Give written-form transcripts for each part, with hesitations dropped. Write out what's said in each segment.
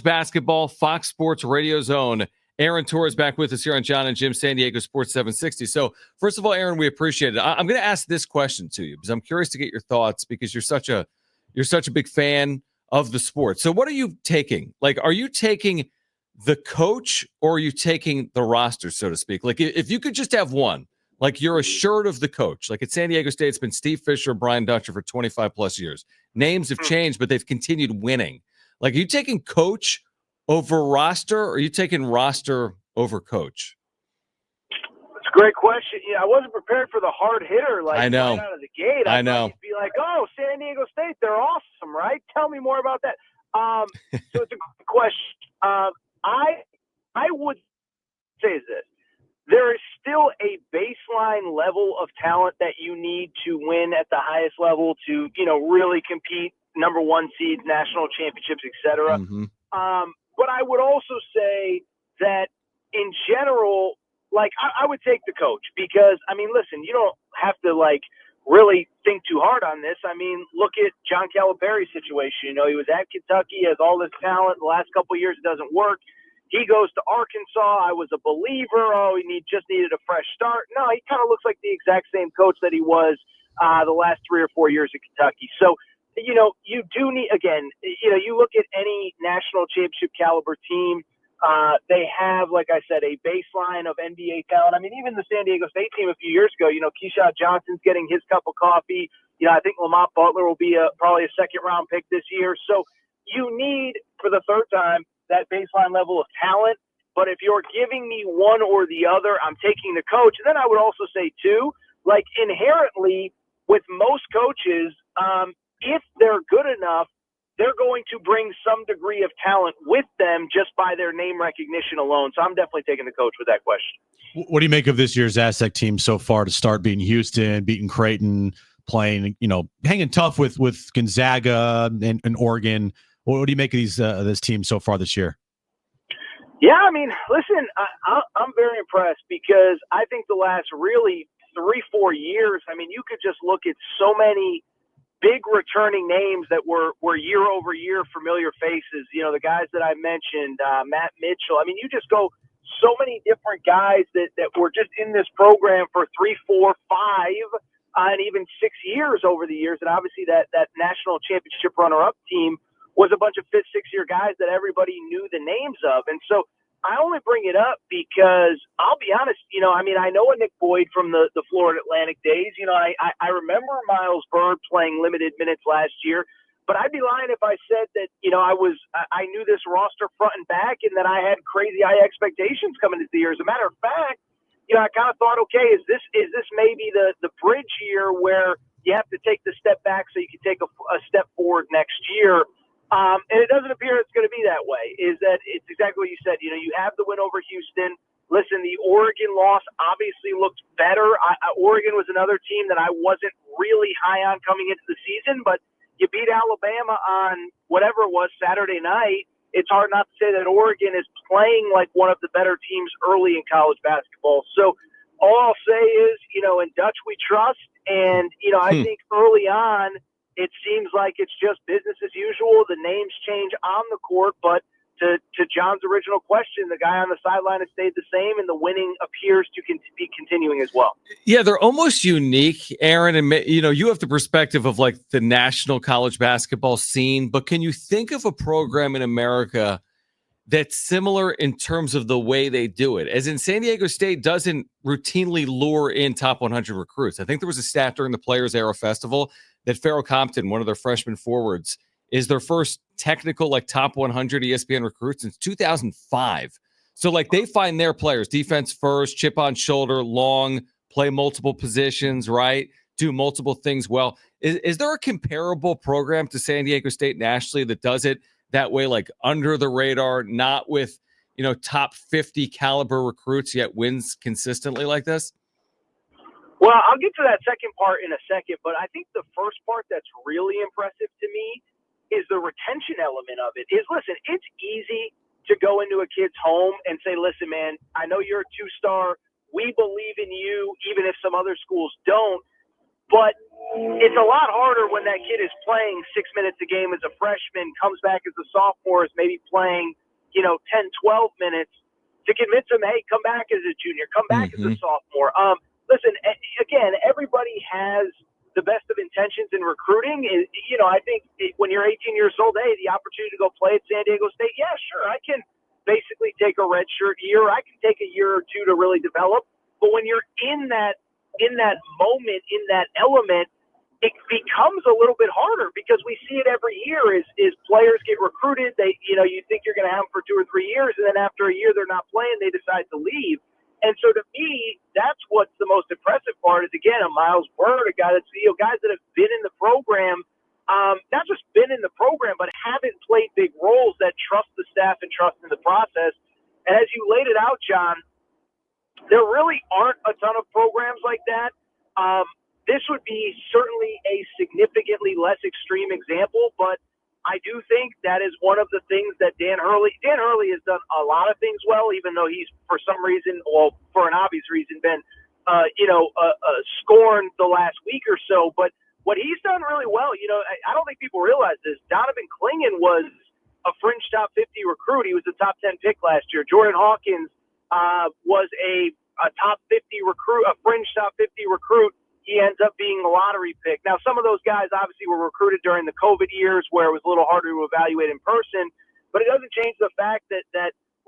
Basketball, Fox Sports Radio Zone. Aaron Torres back with us here on John and Jim San Diego Sports 760. So, first of all, Aaron, we appreciate it. I'm going to ask this question to you because I'm curious to get your thoughts because you're such a big fan of the sport. So, what are you taking? Like, are you taking the coach or are you taking the roster, so to speak? Like, if you could just have one, like you're assured of the coach. Like at San Diego State, it's been Steve Fisher, Brian Dutcher for 25 plus years. Names have changed, but they've continued winning. Like, are you taking coach over roster, or are you taking roster over coach? It's a great question. I wasn't prepared for the hard hitter. Like, I know. right out of the gate. I know. You'd be like, "Oh, San Diego State, they're awesome, right? Tell me more about that." So it's a good question. I would say this: there is still a baseline level of talent that you need to win at the highest level to, really compete. Number one seeds, national championships, etc. Mm-hmm. But I would also say that in general, like I would take the coach because, listen, you don't have to really think too hard on this. Look at John Calipari's situation. He was at Kentucky, has all this talent. The last couple of years, it doesn't work. He goes to Arkansas. I was a believer. Oh, he just needed a fresh start. No, he kind of looks like the exact same coach that he was the last 3 or 4 years at Kentucky. So, you do need, again, you look at any national championship caliber team, they have, like I said, a baseline of NBA talent. Even the San Diego State team a few years ago, Keyshawn Johnson's getting his cup of coffee. I think Lamont Butler will be probably a second-round pick this year. So you need, for the third time, that baseline level of talent. But if you're giving me one or the other, I'm taking the coach. And then I would also say, too, inherently with most coaches, if they're good enough, they're going to bring some degree of talent with them just by their name recognition alone. So I'm definitely taking the coach with that question. What do you make of this year's Aztec team so far to start, beating Houston, beating Creighton, playing, hanging tough with Gonzaga and Oregon? What do you make of this team so far this year? Yeah, listen, I'm very impressed because I think the last really 3-4 years, you could just look at so many big returning names that were year over year familiar faces. The guys that I mentioned, Matt Mitchell. You just go so many different guys that were just in this program for 3, 4, 5, and even 6 years over the years. And obviously that national championship runner-up team was a bunch of 5th, 6th-year guys that everybody knew the names of. And so I only bring it up because I'll be honest, I know a Nick Boyd from the Florida Atlantic days. I remember Miles Bird playing limited minutes last year, but I'd be lying if I said that, I knew this roster front and back and that I had crazy high expectations coming into the year. As a matter of fact, I kind of thought, okay, is this maybe the bridge year where you have to take the step back so you can take a step forward next year? And it doesn't appear it's going to be that way. Is that it's exactly what you said. You have the win over Houston. Listen, the Oregon loss obviously looked better. Oregon was another team that I wasn't really high on coming into the season, but you beat Alabama on whatever it was Saturday night. It's hard not to say that Oregon is playing like one of the better teams early in college basketball. So all I'll say is, in Dutch we trust. And, I think early on, it seems like it's just business as usual. The names change on the court, but to John's original question, the guy on the sideline has stayed the same, and the winning appears to be continuing as well. Yeah, they're almost unique, Aaron. And, you have the perspective of the national college basketball scene, but can you think of a program in America that's similar in terms of the way they do it? As in, San Diego State doesn't routinely lure in top 100 recruits. I think there was a stat during the Players Era Festival that Farrell Compton, one of their freshman forwards, is their first technical top 100 ESPN recruit since 2005. So they find their players, defense first, chip on shoulder, long, play multiple positions, right? Do multiple things well. Is there a comparable program to San Diego State nationally that does it that way, under the radar, not with, top 50 caliber recruits, yet wins consistently like this? Well, I'll get to that second part in a second, but I think the first part that's really impressive to me is the retention element of it. Listen, it's easy to go into a kid's home and say, listen, man, I know you're a 2-star. We believe in you, even if some other schools don't. But it's a lot harder when that kid is playing 6 minutes a game as a freshman, comes back as a sophomore, is maybe playing, 10, 12 minutes to convince him, hey, come back as a junior, come back as a sophomore. Listen, again, everybody has the best of intentions in recruiting. I think when you're 18 years old, hey, the opportunity to go play at San Diego State, yeah, sure, I can basically take a redshirt year. I can take a year or two to really develop. But when you're in that moment, in that element, it becomes a little bit harder because we see it every year is players get recruited. You think you're going to have them for 2 or 3 years, and then after a year they're not playing, they decide to leave. And so to me, that's what's the most impressive part is, again, a Miles Byrd, a guy that's, guys that have been in the program, not just been in the program, but haven't played big roles that trust the staff and trust in the process. And as you laid it out, John, there really aren't a ton of programs like that. This would be certainly a significantly less extreme example, but I do think that is one of the things that Dan Hurley has done a lot of things well, even though he's, for some reason, well, for an obvious reason, been, scorned the last week or so. But what he's done really well, I don't think people realize this. Donovan Clingan was a fringe top 50 recruit. He was a top 10 pick last year. Jordan Hawkins was a top 50 recruit, a fringe top 50 recruit. He ends up being a lottery pick. Now, some of those guys obviously were recruited during the COVID years where it was a little harder to evaluate in person, but it doesn't change the fact that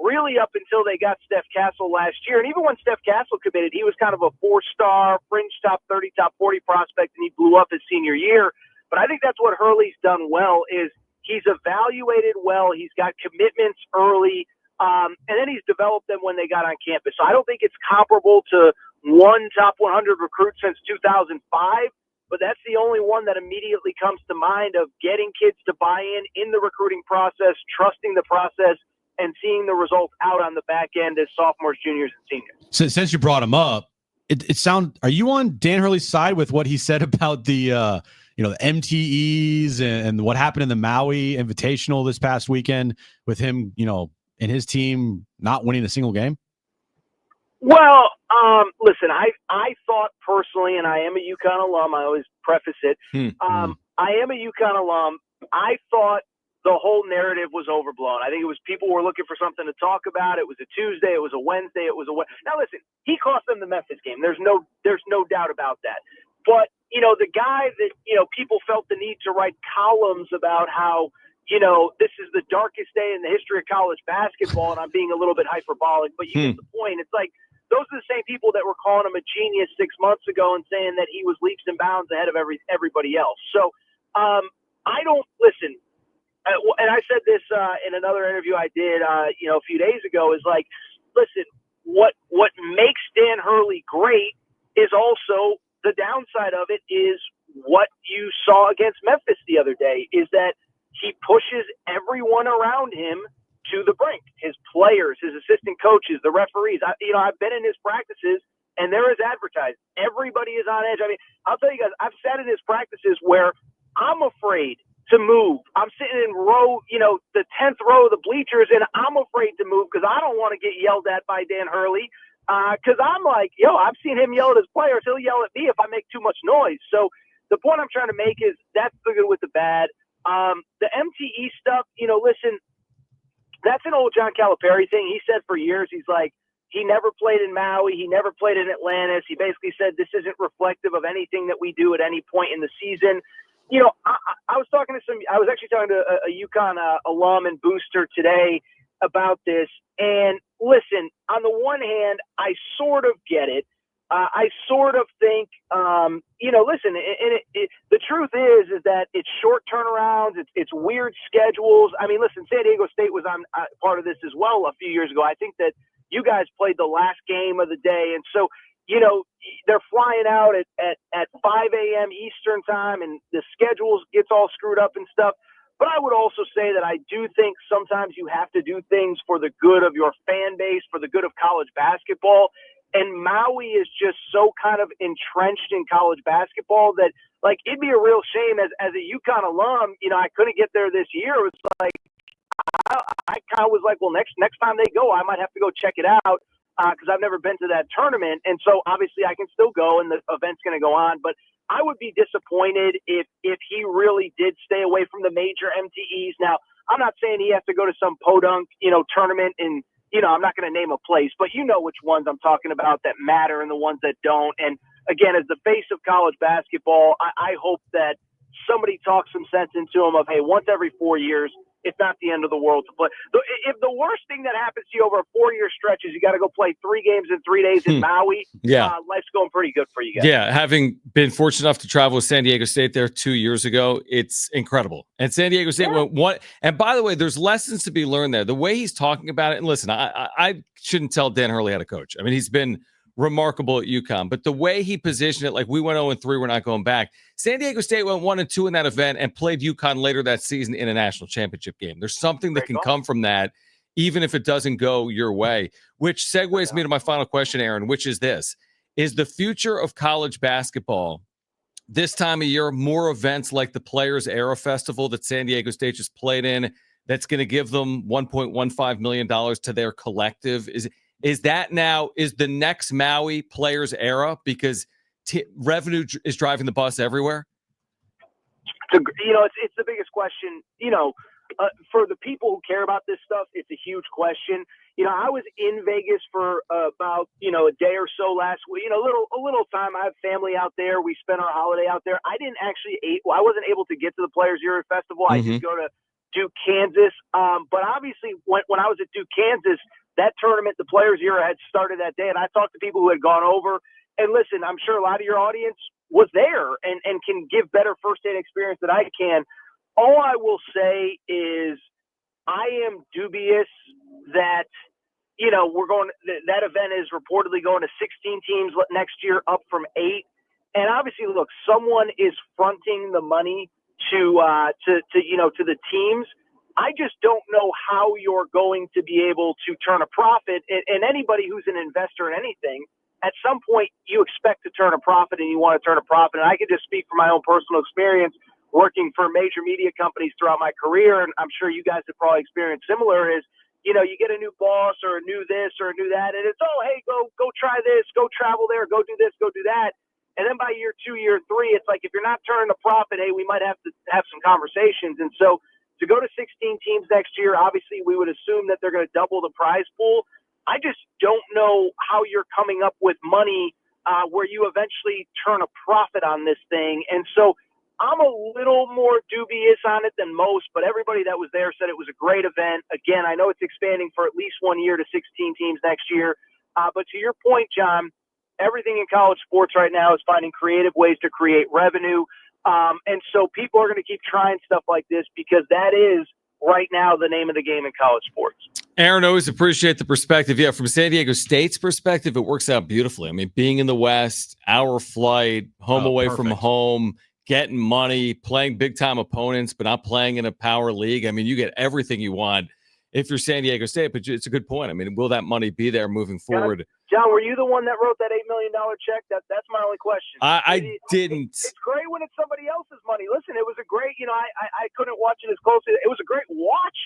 really up until they got Steph Castle last year, and even when Steph Castle committed, he was kind of a 4-star, fringe top 30, top 40 prospect, and he blew up his senior year. But I think that's what Hurley's done well is he's evaluated well. He's got commitments early, and then he's developed them when they got on campus. So I don't think it's comparable to one top 100 recruit since 2005, but that's the only one that immediately comes to mind of getting kids to buy in the recruiting process, trusting the process, and seeing the results out on the back end as sophomores, juniors, and seniors. Since you brought him up, it sounds. Are you on Dan Hurley's side with what he said about the the MTEs and what happened in the Maui Invitational this past weekend with him, and his team not winning a single game? Well, listen, I thought personally, and I am a UConn alum, I always preface it, I am a UConn alum. I thought the whole narrative was overblown. I think it was people were looking for something to talk about. It was a Tuesday, it was a Wednesday, Now listen, he cost them the Memphis game. There's no doubt about that. But, the guy that, people felt the need to write columns about how, this is the darkest day in the history of college basketball, and I'm being a little bit hyperbolic, but you get the point. It's like, those are the same people that were calling him a genius 6 months ago and saying that he was leaps and bounds ahead of everybody else. So I don't listen. And I said this in another interview I did, a few days ago. Is like, listen, what makes Dan Hurley great is also the downside of it is what you saw against Memphis the other day. Is that he pushes everyone around him to the brink, his players, his assistant coaches, the referees. I've been in his practices, and there is advertised. Everybody is on edge. I mean, I'll tell you guys, I've sat in his practices where I'm afraid to move. I'm sitting in row, the 10th row of the bleachers, and I'm afraid to move because I don't want to get yelled at by Dan Hurley because I'm like, I've seen him yell at his players. He'll yell at me if I make too much noise. So the point I'm trying to make is that's the good with the bad. The MTE stuff, listen, that's an old John Calipari thing. He said for years, he's like, he never played in Maui. He never played in Atlantis. He basically said this isn't reflective of anything that we do at any point in the season. I was actually talking to a UConn alum and booster today about this. And listen, on the one hand, I sort of get it. I sort of think, listen, the truth is that it's short turnarounds. It's weird schedules. I mean, listen, San Diego State was on part of this as well a few years ago. I think that you guys played the last game of the day. And so, they're flying out at 5 a.m. Eastern time and the schedules gets all screwed up and stuff. But I would also say that I do think sometimes you have to do things for the good of your fan base, for the good of college basketball. And Maui is just so kind of entrenched in college basketball that, like, it'd be a real shame as a UConn alum, I couldn't get there this year. It was like, I kind of was like, well, next time they go, I might have to go check it out because I've never been to that tournament. And so obviously I can still go and the event's going to go on. But I would be disappointed if he really did stay away from the major MTEs. Now, I'm not saying he has to go to some podunk, tournament and, I'm not going to name a place, but you know which ones I'm talking about that matter and the ones that don't. And again, as the face of college basketball, I hope that somebody talks some sense into him of, hey, once every 4 years, it's not the end of the world to play. If the worst thing that happens to you over a 4-year stretch is you got to go play 3 games in 3 days in Maui, life's going pretty good for you guys. Yeah, having been fortunate enough to travel with San Diego State there 2 years ago, it's incredible. And San Diego State went one. And by the way, there's lessons to be learned there. The way he's talking about it, and listen, I shouldn't tell Dan Hurley how to coach. I mean, he's been remarkable at UConn, but the way he positioned it, like we went 0-3, we're not going back. San Diego State went 1-2 in that event and played UConn later that season in a national championship game. There's something that can come from that, even if it doesn't go your way, which segues me to my final question, Aaron, which is this. Is the future of college basketball this time of year more events like the Players Era Festival that San Diego State just played in that's going to give them $1.15 million to their collective? Is that now, is the next Maui Players Era because revenue is driving the bus everywhere? It's the biggest question, for the people who care about this stuff, it's a huge question. I was in Vegas for about, a day or so last week, a little time. I have family out there. We spent our holiday out there. I wasn't able to get to the Players Era Festival. I did go to Duke, Kansas. But obviously when I was at Duke, Kansas, that tournament, the Players Era had started that day. And I talked to people who had gone over. And listen, I'm sure a lot of your audience was there and can give better firsthand experience than I can. All I will say is I am dubious that, that event is reportedly going to 16 teams next year, up from 8. And obviously, look, someone is fronting the money to the teams. I just don't know how you're going to be able to turn a profit. And anybody who's an investor in anything, at some point you expect to turn a profit and you want to turn a profit. And I can just speak from my own personal experience working for major media companies throughout my career. And I'm sure you guys have probably experienced similar is, you get a new boss or a new this or a new that. And it's, oh, hey, go try this, go travel there, go do this, go do that. And then by year 2, year 3, it's like, if you're not turning a profit, hey, we might have to have some conversations. And so to go to 16 teams next year, obviously we would assume that they're going to double the prize pool. I just don't know how you're coming up with money where you eventually turn a profit on this thing. And so I'm a little more dubious on it than most, but everybody that was there said it was a great event. Again, I know it's expanding for at least 1 year to 16 teams next year. But to your point, John, everything in college sports right now is finding creative ways to create revenue. And so people are going to keep trying stuff like this because that is right now the name of the game in college sports. Aaron, always appreciate the perspective. Yeah, from San Diego State's perspective, it works out beautifully. I mean, being in the West, hour flight, home away from home, getting money, playing big-time opponents, but not playing in a power league. I mean, you get everything you want if you're San Diego State, but it's a good point. I mean, will that money be there moving forward? John, were you the one that wrote that $8 million check? That's my only question. I didn't. It's great when it's somebody else's money. Listen, it was a great, I couldn't watch it as closely. It was a great watch.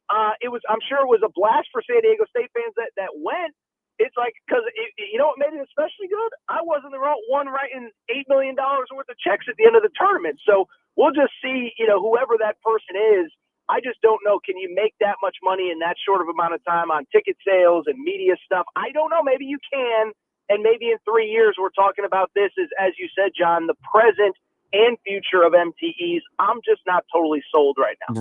I'm sure it was a blast for San Diego State fans that went. It's like, because what made it especially good? I wasn't the one writing $8 million worth of checks at the end of the tournament. So we'll just see, whoever that person is. I just don't know. Can you make that much money in that short of amount of time on ticket sales and media stuff? I don't know. Maybe you can. And maybe in 3 years, we're talking about this as you said, John, the present and future of MTEs. I'm just not totally sold right now.